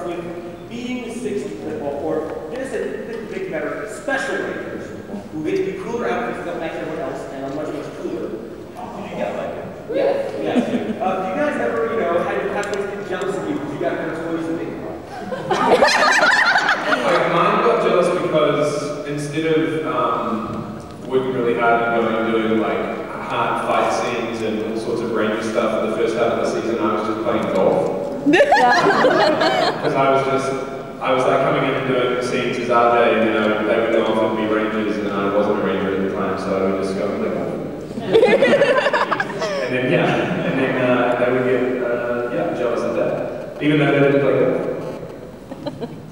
with being 60, or just a bit better, special rangers who get to be cooler outfits than everyone else and are much, much cooler. Did you get like it? Yeah, yeah. Do you guys ever, had your classmates get jealous of you because you got better toys than they? Mine got jealous because instead of working really hard and going and doing like hard fight scenes and all sorts of ranger stuff for the first half of the season, I was just playing golf. Because I was like coming in and doing scenes as RJ, and they would go off and be rangers, and I wasn't a ranger at the time, so I would just go and play golf. and then they would get jealous of that, even though they didn't play golf.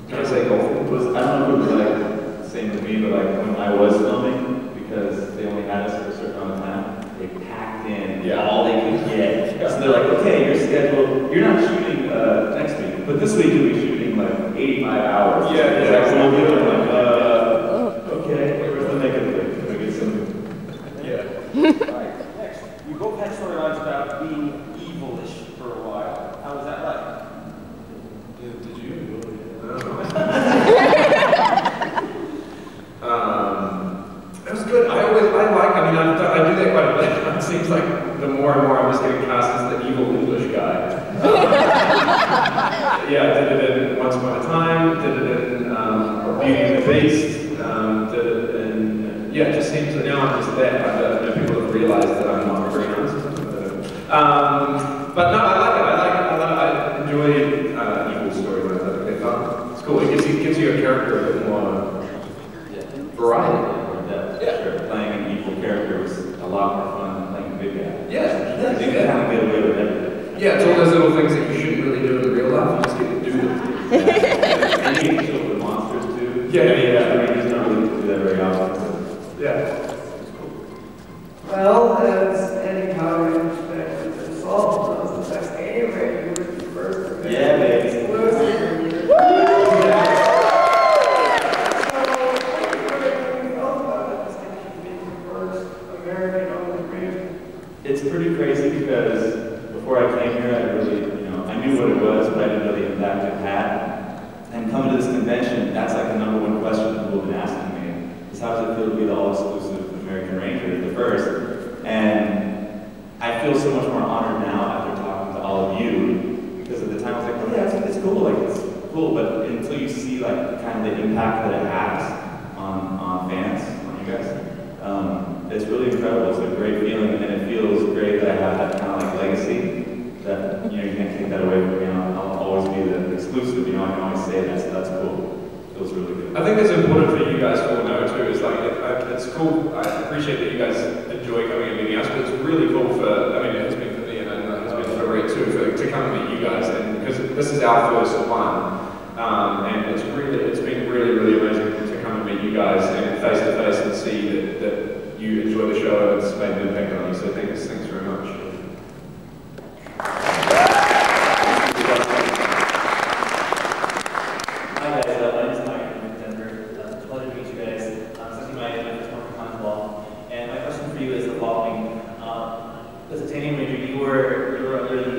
Can I say golf? I don't know if it was like the same to me, but like when I was filming, because they only had us for a certain amount of time, they packed in all they could get. So they're like, okay, your schedule, you're not shooting next week, but this week you'll be shooting like 85 hours. Yeah, exactly. So we'll do it like, okay, where's the negative? Can we get some? Yeah. Alright, next. You both had storylines about being evilish for a while. How was that like? Did you? It was good. I do that quite a bit. It seems like the more and more I'm just getting cast as the evil English guy. Yeah, did it in Once Upon a Time, did it in Beauty and the Beast, did it in, it just seems that now I'm just there. I don't know if people have realized that I'm not very nice or something. But no, I like it. I enjoy evil storylines. I think they're fun. It's cool. It gives you a character a bit more variety. Yeah, sure. Playing an evil character was a lot more fun than playing a big guy. Yeah, you can kind of get away with everything. Yeah, it's all those little things that you shouldn't really do in real life. You just get to do them. And you can show the monsters too. Yeah. I mean, you don't really do that very often. Yeah. Well, as any comment expected to solve, that was the best anyway. You were the first. Yeah, baby. It's pretty crazy because before I came here, I really, I knew what it was, but I didn't know the impact it had. And coming to this convention, that's like the #1 question people have been asking me, is how does it feel to be the all-exclusive American Ranger, the first? And I feel so much more honored now after talking to all of you, because at the time I was like, oh yeah, it's cool, it's cool, but until you see like kind of the impact that it has on fans, on you guys, it's really incredible. It's a great feeling, and it feels great that I have that kind of like legacy that, you can't take that away from me. I'll always be the exclusive, I can always say that's cool. It feels really good. I think it's important for you guys to all know too, is like, it's cool, I appreciate that you guys enjoy coming and meeting us, but it's really cool it has been for me, and I know it's been for Ray too, to come and meet you guys, and because this is our first one, and it's been really, really amazing to come and meet you guys, and face to face and see that you enjoy the show and it's made an impact on you, so thanks very much. Hi guys, my name is Mike, I'm from Denver. It's a pleasure to meet you guys. It's actually my first Morphicon as well. And my question for you is the following. As a Titanium Ranger, you were under the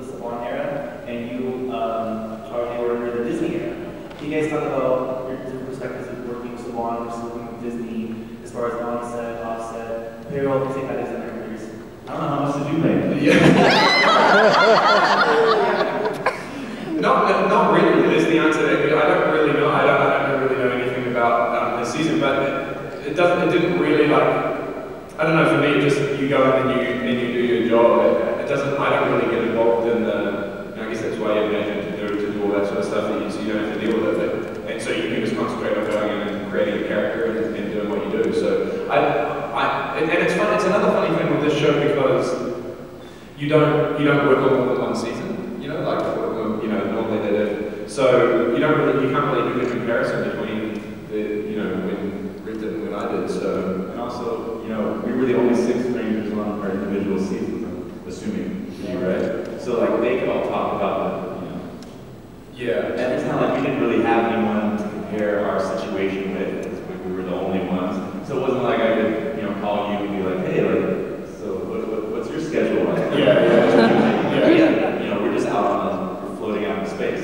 Saban era, and you were under the Disney era. Can you guys talk about your different perspectives of working with Saban versus working with Disney, as far as on-set, off-set, payroll, things like that as Americans? I don't know, how much did you make? Not really, is the answer. I don't really know. I don't really know anything about this season, but it didn't really I don't know, for me, just you go in and you do your job. I don't really get involved in I guess that's why you're managing to do all that sort of stuff, so you don't have to deal with it. And so you can just concentrate on going in and creating a character and doing what you do. So and it's fun. It's another funny thing with this show because you don't work on more than one season. Normally they do. So you can't really do the comparison between when Rick did and when I did. So and also, we were the only 6 Rangers on our individual seasons, I'm assuming, right? So like they could all talk about yeah. And it's not like we didn't really have anyone to compare our situation with, because we were the only ones. So it wasn't like I could, call you and be like, hey, so what's your schedule like? Yeah. We're just out we're floating out in space.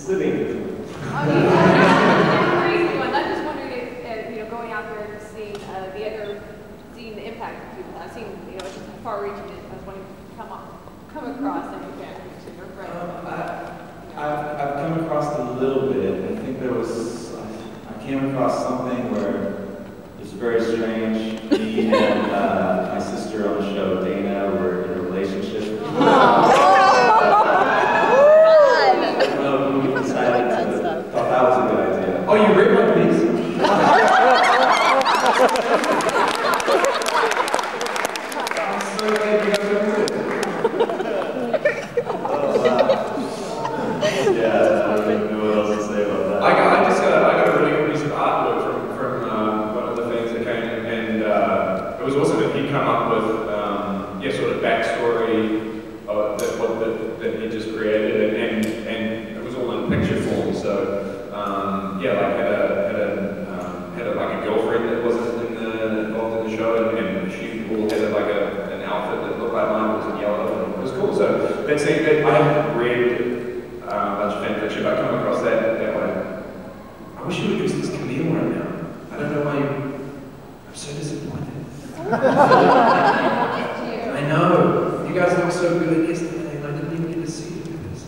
It's the baby. Crazy one. I'm just wondering if, you know, going out there and seeing seeing the impact of people, seeing, you know, just how far-reaching it is. I was wondering if you come across any families or friends. I've come across a little bit. I think I came across something where it's very strange. Me and my sister on the show, Dana, were in a relationship. We decided thought that was a good idea. Oh, you read my piece? I'm so glad you guys are good. Oh, wow. Yeah, I don't even know what else to say about that. I got a really good piece of artwork from one of the things that came, and it was awesome that he'd come up with sort of backstory that he just created, and it was all in picture form. So like a girlfriend that wasn't involved in the show, and she all had like an outfit that looked like mine, was in yellow, and it was cool. So that's it. I haven't read a bunch of fan fiction, but I come across that way. I wish you would use this Camille right now. I don't know why I'm so disappointed. I know. You guys look so good yesterday, and I didn't even get to see you do this.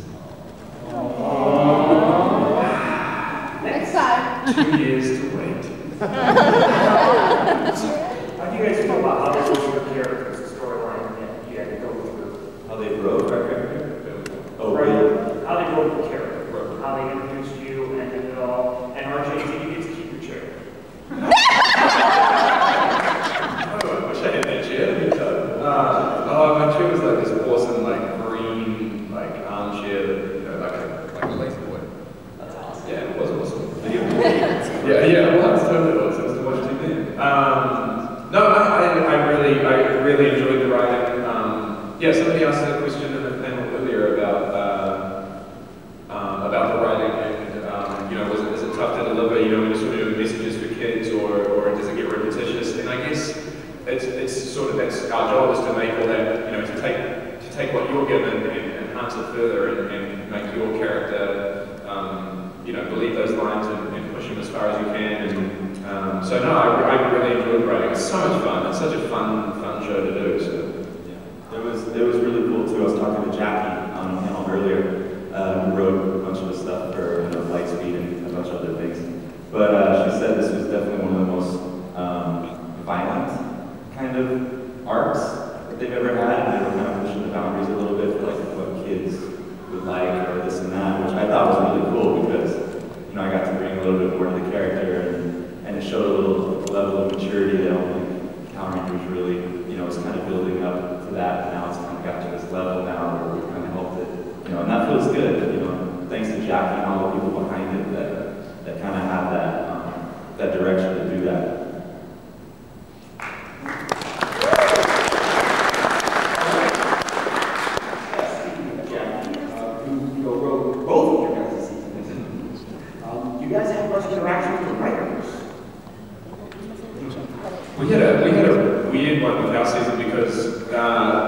Next time. 2 years to wait. How do you guys feel about how they wrote your characters, the storyline that you had to go through? How they wrote our character? Oh, Right. really? How they wrote the character, how they introduced you and did it all. And RJ, you get to keep your chair. I wish I had that chair. My chair was like this awesome, like green, like armchair, like a lazy boy. That's awesome. Yeah, it was awesome. Video. Yeah, well, that's totally awesome. It was to watch TV. No, I really enjoyed the writing. Somebody asked a question in the panel earlier about the writing, and is it tough to deliver? When you sort of do messages for kids, or does it get repetitious? And I guess it's sort of that's our job is to make all that, to take what you're given and enhance it further and make your character, believe those lines and push them as far as you can. And I really enjoyed writing. It's so much fun. It's such a fun show to do. So. It was really cool too. I was talking to Jackie on the panel earlier, who wrote a bunch of the stuff for Lightspeed and a bunch of other things. But she said this was definitely one of the most violent kind of arcs that they've ever had, and they were kind of pushing the boundaries a little bit for like what kids would like or this and that, which I thought was really cool because I got to bring a little bit more to the character, and it showed a little level of maturity that I don't think Power Rangers really, was kind of building up to that, and now it's kind of got to this level now where we've kind of helped it, and that feels good, thanks to Jackie and all the people behind it that kind of have that direction to do that. Speaking of Jackie, who wrote both of your guys' seasons, do you guys have much interaction with the writers? We had a weird one with our season because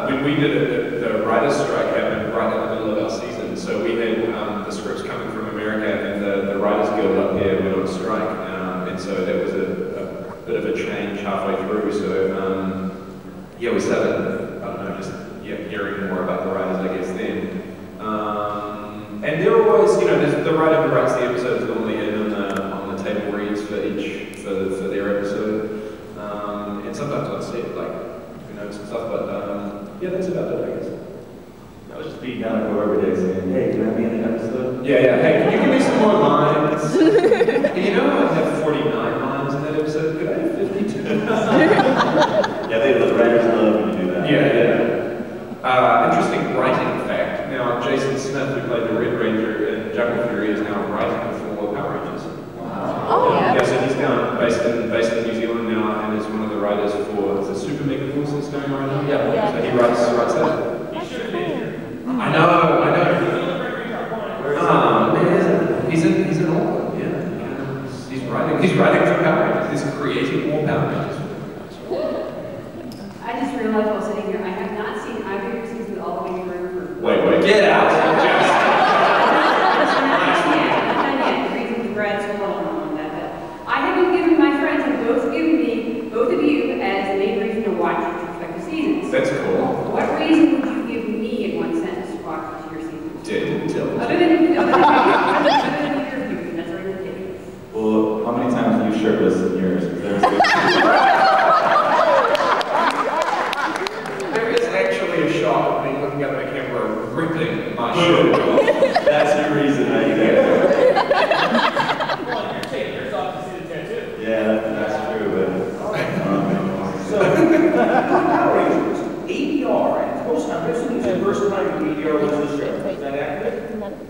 when we did it, the writer's strike happened right in the middle of our season. So we had the scripts coming from America, and the Writers Guild up here went on strike, and so that was a bit of a change halfway through. So we started, just hearing more about the writers, I guess, then. And they're always, the writer who writes the episode is normally in on the table reads for their episode. And sometimes on set, who knows some stuff, but that's about it, I guess. I was just beating down a door every day saying, hey, can I be in the episode? Yeah, hey, can you give me some more lines? I have 49 lines in that episode, could I have 52? The writers love when you do that. Interesting writing fact. Now, Jason Smith, who played the Red Ranger in Jungle Fury, is now writing for Power Rangers. Oh, yeah. So he's down based in New Zealand now, and is one of the writers for the Super Mega Force that's going on right now. Yeah. So he writes that. He should have been here. I know. Man, he's in Auckland. Yeah. He's writing for Power Rangers. He's creating more Power Rangers. I just realized while sitting here, I have not seen either of your seasons all the way through. Wait, get out!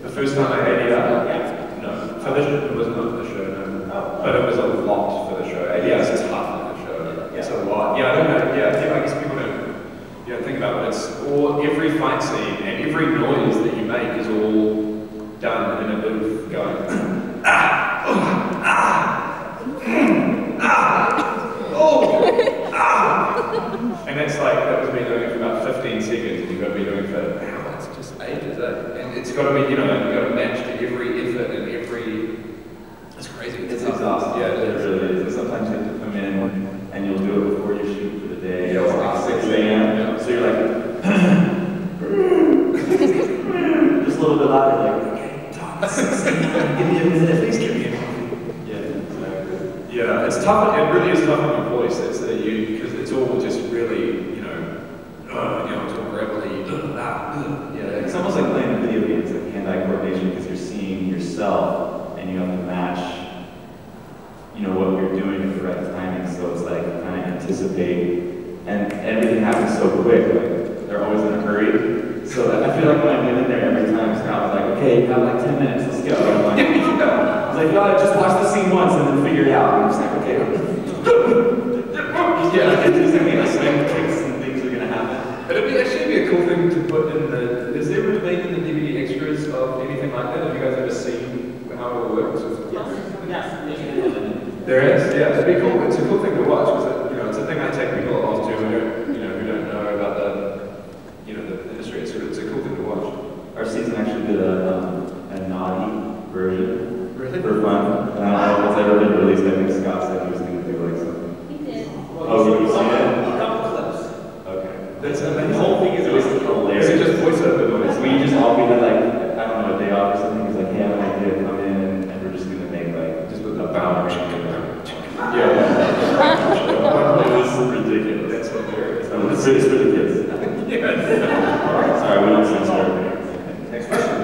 The first time I had ADR? Yeah. No. For it was not the show, no. Oh. But it was a lot for the show. ADR is tough for the show. It's a lot. Yeah, I don't know. Yeah, I guess people don't think about it. It's all, every fight scene and every noise that you make is all done in a bit of going, ah, oh, ah, ah, oh, ah. And that's like, that was me doing it for about 15 seconds, and you've got to be doing it for, wow, it's just ages, eh? And it's got to be, you've got to match to every effort and every, it's crazy. It's exhausting. Yeah, it really is. And sometimes you have to come in and you'll do it before you shoot for the day. Yeah, it's like 6 a.m. Yeah. So you're like, just a little bit louder, like, okay, Tom, give me a minute, please give me a minute. Yeah, exactly. Yeah, it's tough. It really is tough on your voice. It's because it's all just really, it's all gravelly. Yeah, it's almost like playing a video game. It's like hand-eye coordination because you're seeing yourself and you have to match, what you're doing at the right timing. So it's like kind of anticipate, and everything happens so quick. Like they're always in a hurry. So I feel like when I went in there every time, Scott was like, "Okay, you have like 10 minutes. Let's go." And I'm like, I was like, "You gotta just watch the scene once and then figure it out." And I'm just like, "Okay." Yeah, it's just gonna be like some tricks and things are gonna happen. It'd actually be a cool thing to put in the. Has there ever been in the DVD extras of anything like that? Have you guys ever seen how it works? Yes. There is, yeah. It'd be cool. It's a cool thing to watch because it's a thing I take people along to who don't know about the industry. It's a cool thing to watch. Our season actually did a naughty version Really? for fun. And I don't know if it's ever been released. I think Scott said he was going to do like something. He did. Oh, you see it? A couple clips. Okay. That's The amazing. whole thing is always hilarious. Is it just voiceover noise? We had like, I don't know, a day off or something. He's like, hey, I have an idea, come in, and we're just going to make like, just with a bound. Yeah. It was ridiculous. That's hilarious. It's for the kids. Yeah. All right. Sorry, we don't censor. Next question.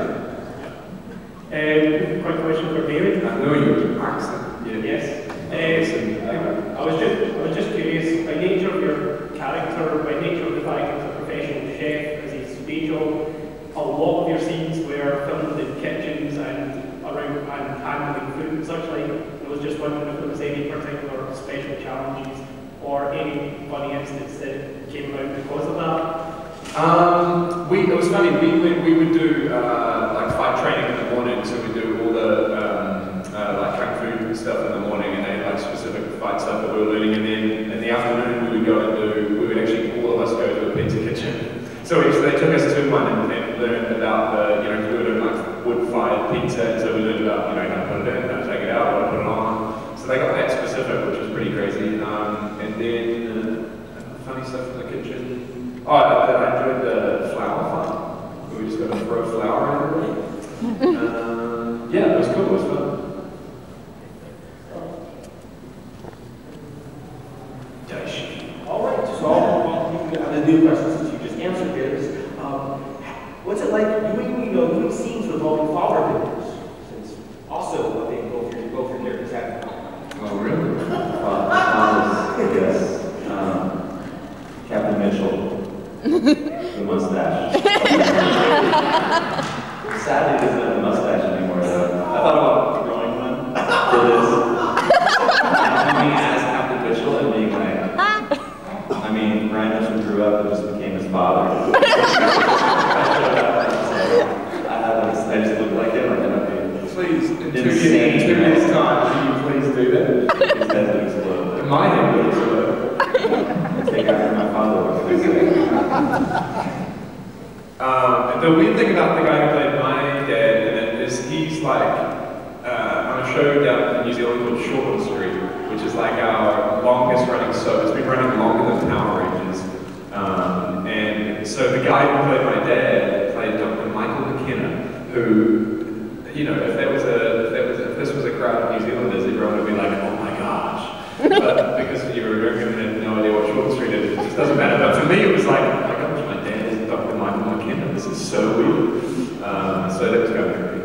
Quick question for David. I know your accent. Yeah. Yes. I was just curious, by nature of your character, by nature of the fact that he's a professional chef, as his day job, a lot of your scenes were filmed in kitchens and around and handling food and such like. I was just wondering if there was any particular special challenges or any funny incidents that came about because of that. It was funny. We would do like fight training in the morning, so we do all the like kung fu stuff in the morning, and they had like specific fight stuff that we were learning, and then in the afternoon we would actually all of us go to a pizza kitchen. So they took us to one and learned about we were doing like wood-fired pizza, and so we learned about how to put it in, how to take it out, how to put it on. So they got that specific, which was pretty crazy. And then funny stuff in the kitchen. Oh, I enjoyed the flour fight. We just got to throw flour everywhere. Yeah, it was cool. It was fun. All right. So the new question, since you just answered this, what's it like doing scenes revolving flower vendors? Since also I think both your characters have. Oh, really? Yes. Captain Mitchell. The mustache. Sadly, he doesn't have a mustache anymore, though. I thought about growing one for this. Coming as Captain Mitchell and being like, Ryan Mitchell grew up and just became his father. I just look like him, Please, in 2 insane, years' time, can you please do that? his head would explode. My head would explode. Take after my father, what can I say? The weird thing about the guy who played my dad in it is he's like on a show down in New Zealand called Shortland Street, which is like our longest running soap. It's been running longer than Power Rangers. And so the guy who played my dad played Dr. Michael McKenna, who, if this was a crowd of New Zealanders, everyone would be like, oh my gosh. But because you were American and had no idea what Shortland Street is, it just doesn't matter. But for me, it was like, oh my gosh, my dad is Dr. Michael McKenna. This is so weird. So that was kind of creepy.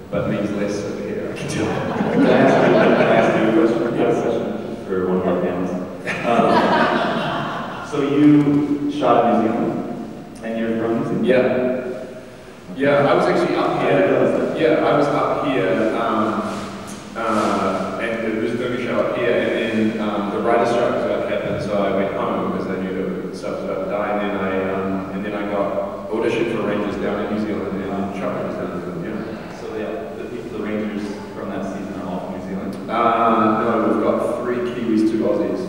But means less over here, I can tell. Can I ask you a question? Yes. For one of our fans. So you shot in New Zealand, and you're from New Zealand? Yeah. Yeah, I was actually up here. I was up here, and it was doing a show up here, and then the writer's strike was about to happen, so I went home because I knew that stuff was about to die, and then I got auditioned for Rangers down in New Zealand, and shot Rangers down in New Zealand, yeah. So the Rangers from that season are all from New Zealand? No, we've got 3 Kiwis, 2 Aussies.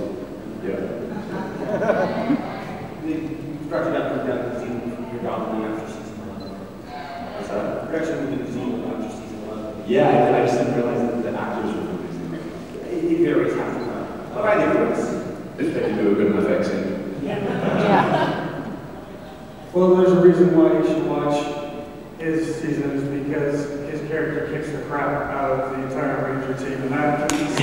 Yeah. The production got moved down to New Zealand from your dominant after season 11. What's that? Production moved to New Zealand after season 11. Yeah, I just didn't realize that the actors were from New Zealand. It varies half the time. But I think it is. If they can do a good enough accent. Well, there's a reason why you should watch his seasons because his character kicks the crap out of the entire Ranger team, and that keeps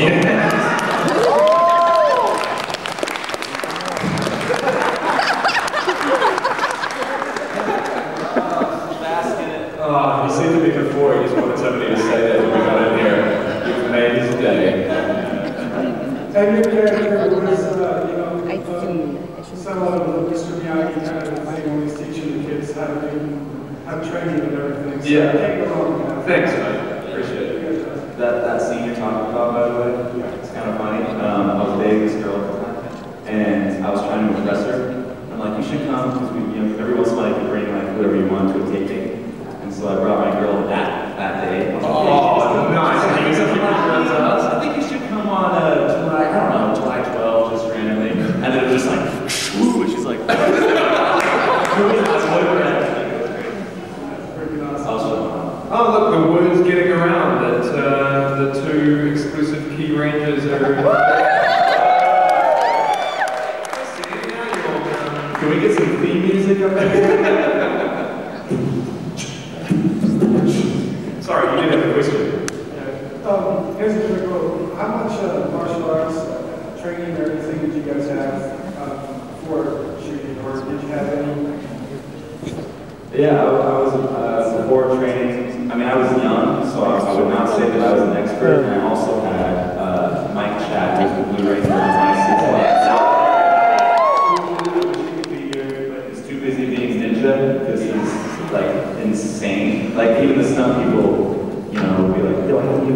He seemed to be before, he just wanted somebody to say that when we got in here. You've made his day. And your character was, somewhat of a Mr. Miyagi kind of thing when he's teaching the kids how to train and everything. So Yeah. can't go wrong with that. Thanks, man. Appreciate it. That scene you're talking about, by the way, it's kind of funny. I was dating this girl at the time, and I was trying to impress her. I'm like, you should come, because every once in a while you can bring like whoever you want to a taping. And so I brought my girl that day. Oh, nice. I think you should come on July 12th, just randomly. And then it was just like, whoo, and she's like, Oh, look, the word's getting around that the 2 exclusive Key Rangers are... Can we get some theme music up there? Sorry, you didn't have a question. Here's a quick one. How much martial arts training or anything did you guys have for shooting, or did you have any? Yeah, I was before training. I mean, I was young, so I would not say that I was an expert. And I also had Mike Chat, who's the Blue Ranger on my season. But he's too busy being ninja because he's like insane. Like even the stunt people, would be like, "Yo, how do you?"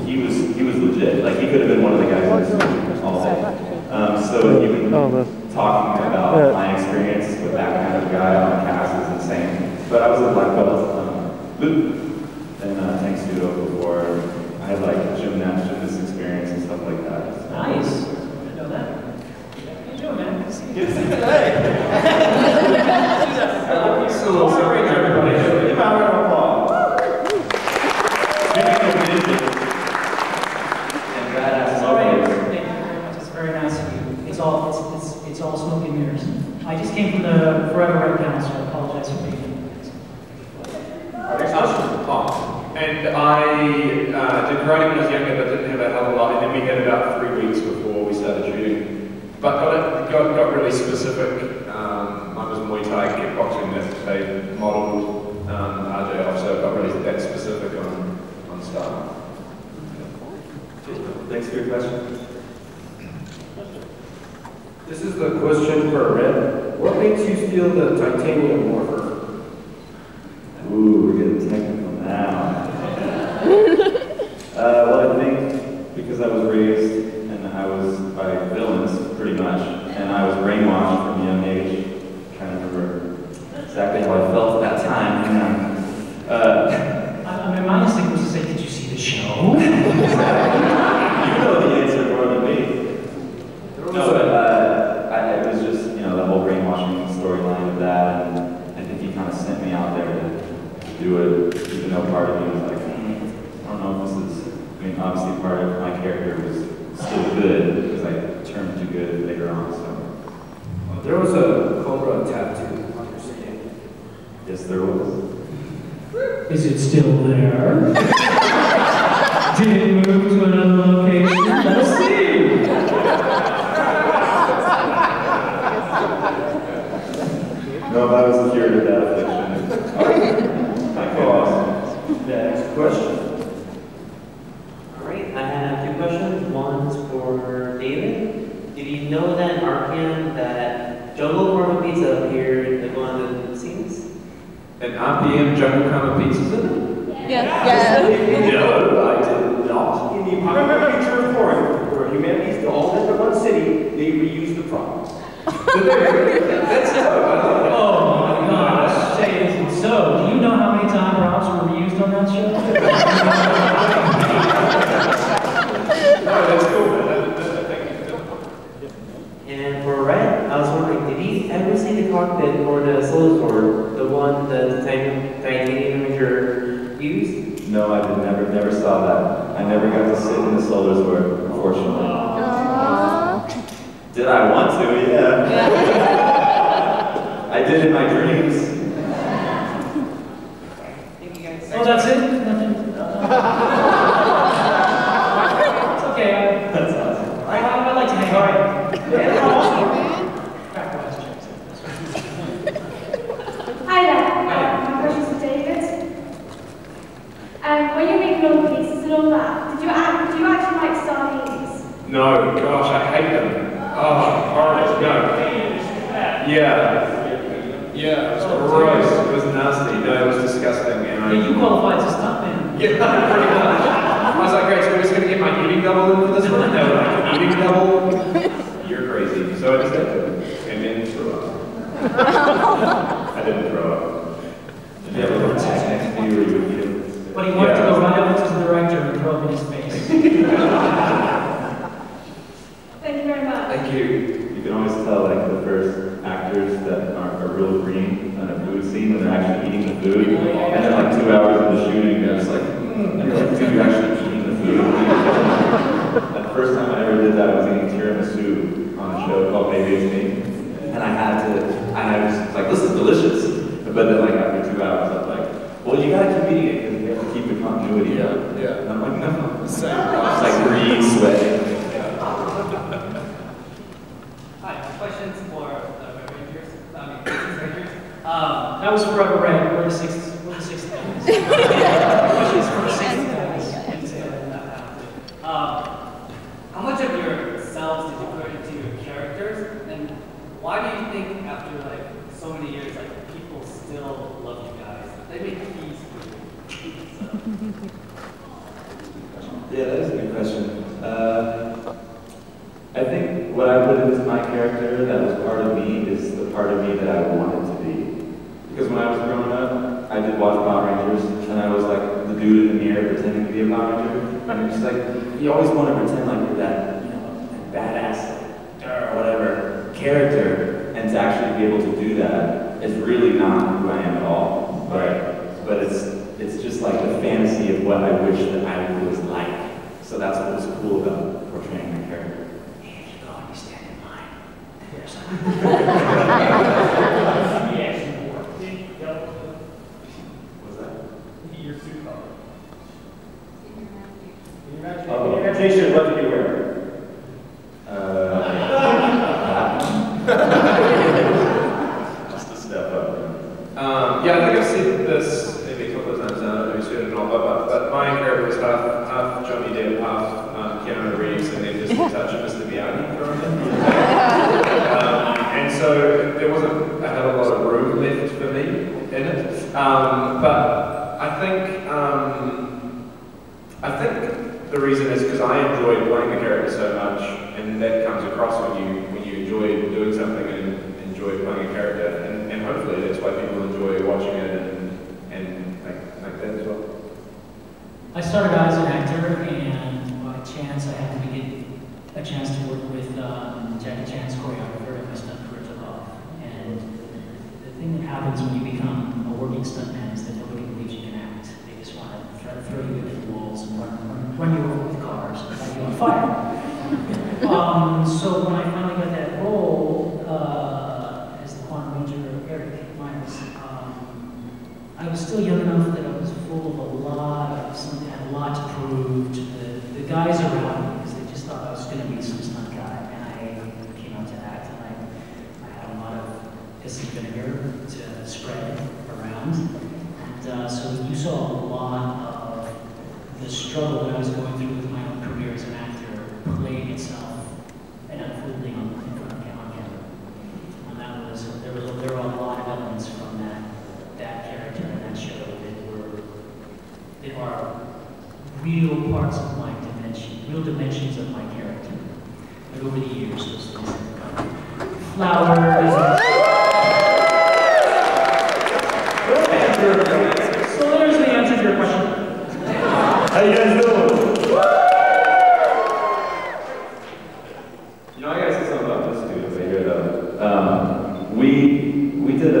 He was legit. Like he could have been one of the guys in this all day. So even talking about my experience with that kind of guy on the cast is insane. But I was a black belt, and thanks to before I had like gymnast experience and stuff like that. So. Nice. I didn't know that. How you doing, man? Good to see you. Hey! It's a little surprise, everybody. Give a round of applause. Speaking of ninjas and badass Thank you very much. It's very nice of you. It's all smoke and mirrors. I just came from the Forever Red Down, so I apologize for being here. Our next question. And I did karate when I was younger, but didn't have a hell of a lot. And then we had about 3 weeks before we started shooting. But got really specific. Mine was Muay Thai, kickboxing that they modelled RJ off, so got really that specific on stuff. Thanks for your question. This is the question for Red. What makes you steal the titanium morpher? Ooh, we're getting technical now. Well, I think because I was raised and I was by villains, pretty much, and I was brainwashed from a young age. I'm trying to remember exactly how I felt at that time. I mean, my instinct was to say, did you see the show? You know the answer more than me. No, but it was just, the whole brainwashing storyline of that, and I think he kind of sent me out there to do it, even though part of me was like, I don't know if this is, obviously part of my character was still good, because I turned too good later on, so. There was a cobra tattoo on your skin. Yes, there was. Is it still there? Did it move to another location? Let's see. No, that was cured of that affliction. Next question. All right, I have 2 questions. One's for David. Did you know that in RPM that Jungle Korma Pizza appeared in one of the scenes? And RPM Jungle Karma Pizza's in it? Yeah. No, I did not. In the apocalyptic future of Corinth, where humanity's all in the one city, they reuse the props. That's dope. I love it. Oh my gosh, say it isn't so. Do you know how many times props were reused on that show? No, that's cool, man. And for Red, I was wondering, did he ever see the cockpit or the solar sword, the one the titanium Ranger used? No, I never saw that. I never got to sit in the solar sword, unfortunately. Did I want to? Yeah. I did in my dreams. Thank you guys. Oh, that's it? Nothing? It's okay. That's awesome. I'd like to hang out. Back questions. Hi there. My question's for David. When you're making all the pieces and all that, do you actually like sardines? No, gosh, I hate them. Oh, horrible. No. Yeah, it was gross. It was nasty. No, it was disgusting. And You qualified as a stuntman. yeah, pretty much. I was like, great, so we're just going to get my eating double in for this one? They were like, eating double? You're crazy. So I just did it. And then threw up. I didn't throw up. Did you have a little tag next to you or you would eat it? But he wanted to go right up to the director and throw up in his face. Thank you very much. Thank you. You can always tell, like, the first actors that are real green on a food scene when they're actually eating the food. And then, like, 2 hours into shooting, they're just like, and you're like, dude, you're actually eating the food. The first time I ever did that, I was eating tiramisu on a show called Maybe It's Me. And I was like, this is delicious. But then, like, after 2 hours, I'm like, well, you gotta keep eating it because you have to keep the continuity. Yeah. And I'm like, no. It's Same. like green, sweating. Hi, questions for Red Rangers? Rangers. That was Forever Red. We're the sixth guys. Questions for the sixth guys. How much of yourselves did you put into your characters, and why do you think after like so many years, like people still love you guys? They make peace with you. Yeah, that is a good question. I think what I put into my character that was part of me is the part of me that I wanted to be. Because when I was growing up, I did watch Power Rangers, and I was like the dude in the mirror pretending to be a Power Ranger. And it's like, you always want to pretend like you're that, that badass, or whatever, character. And to actually be able to do that is really not who I am at all. But it's just like the fantasy of what I wish that I was like. So that's what was cool about portraying my character. Here you go, you stand in line. There's What's that? Your suit color. Oh. In your imagination, what did you wear? Just a step up. Yeah, I think I've seen this maybe a couple of times now. Maybe seen it all, but my character was half Johnny Depp, half Keanu Reeves, and then just a touch of Mr. Miyagi thrown in. And so there wasn't a hell of a lot of room left for me in it. But I think the reason is because I enjoy playing the character so much, and that comes across when you enjoy doing something and enjoy playing a character, and hopefully that's why people enjoy watching it and like that as well. I started out as an actor, and by chance I happened to get a chance to work with Jackie Chan's choreographer, and my stunt career took off. And the thing that happens when you become a working stuntman is that nobody believes you can act. They just want to throw you into the walls and run you over with cars and light you on fire. So when I finally got that role as the Quantum Ranger, Eric Myers, I was still young enough that I was full of had a lot to prove to the guys around me, because they just thought I was going to be some stunt guy, and I came out to act, and I had a lot of piss and vinegar to spread around, and so you saw a lot of the struggle that I was going through with my own career as an actor playing itself and unfolding in front of camera. And that was there were a lot of elements from that character and that show that there are real parts of my dimension, real dimensions of my character. But over the years, those things have come. Flowers. So there's the answer to your question. How you guys doing? You know, I gotta say something about this dude over here, though. We did a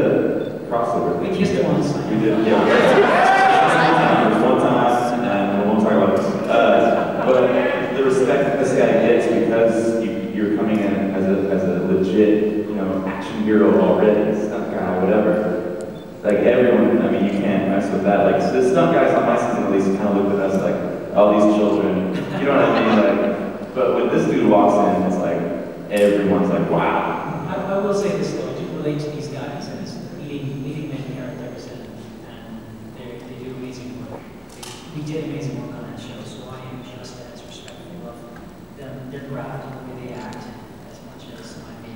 crossover. We kissed once. We did, yeah. There's one time, and we won't talk about this. But the respect that this guy gets because you're coming in as a legit, you know, action hero already, stunt guy, whatever. Like everyone, I mean, you can't mess with that. Like the stunt guys on my season at least kind of look at us like, all these children, you know what I mean? Like, but when this dude walks in, it's like everyone's like, wow. I will say this though, I do relate to these guys as leading main characters, and they do amazing work. We did amazing work on that show, so I am just as respectful of them, their craft and the way they act, as much as I may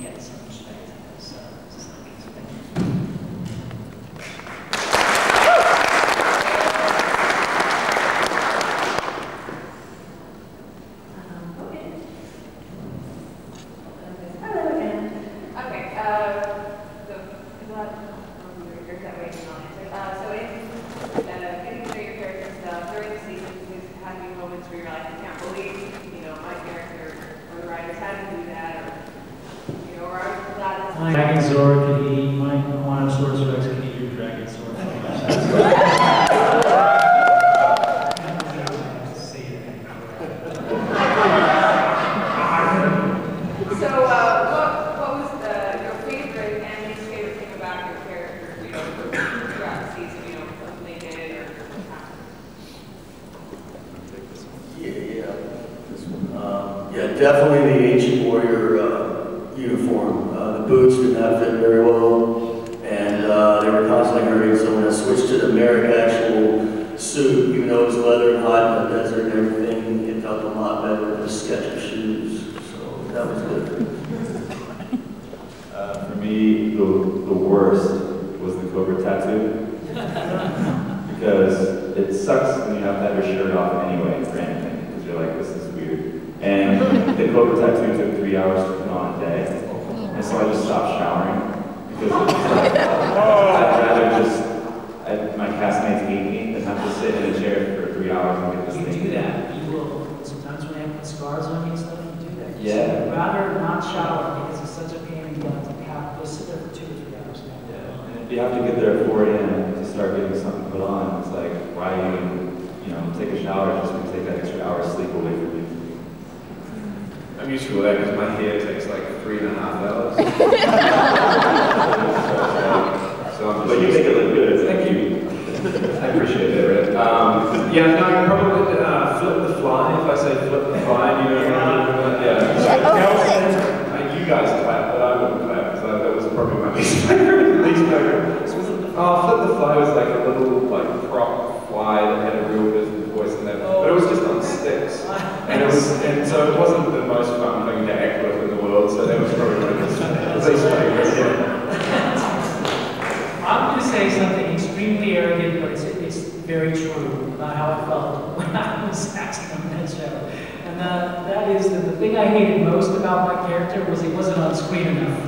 get some respect as stunt guys. Thank you. Dragon sword, could he, my quantum sword rex, could he do dragon sword? So, what was your favorite and least favorite thing about your character, you know, throughout the season, you know, something they did or Yeah, this one. Yeah, definitely the ancient warrior uniform. The boots did not fit very well, and they were constantly hurting. So when I switched to the Merrick actual suit, even though it was leather and hot in the desert and everything, it felt a lot better than a sketch of shoes. So that was good. For me, the worst was the Cobra tattoo. Because it sucks when you have to have your shirt off anyway for anything, because you're like, this is weird. And the Cobra tattoo took 3 hours to put on a day. And so I just stopped showering because it was like, I'd rather just, my castmates hate me than have to sit in a chair for 3 hours and get this thing. You do that. You will, sometimes when you have scars on you and stuff, you do that. Yeah. So I'd rather not shower because it's such a pain in the butt to have to sit there for 2 or 3 hours. Yeah. And if you have to get there at 4 a.m. to start getting something put on, it's like, why even, you know, take a shower just to take that extra hour of sleep away from you. I'm used to that because my hair takes like 3.5 hours. But you make it look good. Thank you. I appreciate that, Red. Yeah, no, I probably flip the fly if I say flip the fly. You know what I mean? Yeah. You guys clap, but I wouldn't clap because that was probably my least favorite. Flip the fly was like a little like prop fly that had a real business voice in it, but it was just on sticks, and so it wasn't the most fun thing to act with in the world. So that was probably my least favorite. I'm going to say something extremely arrogant, but it's very true about how I felt when I was acting on that show. And that is that the thing I hated most about my character was it wasn't on screen enough.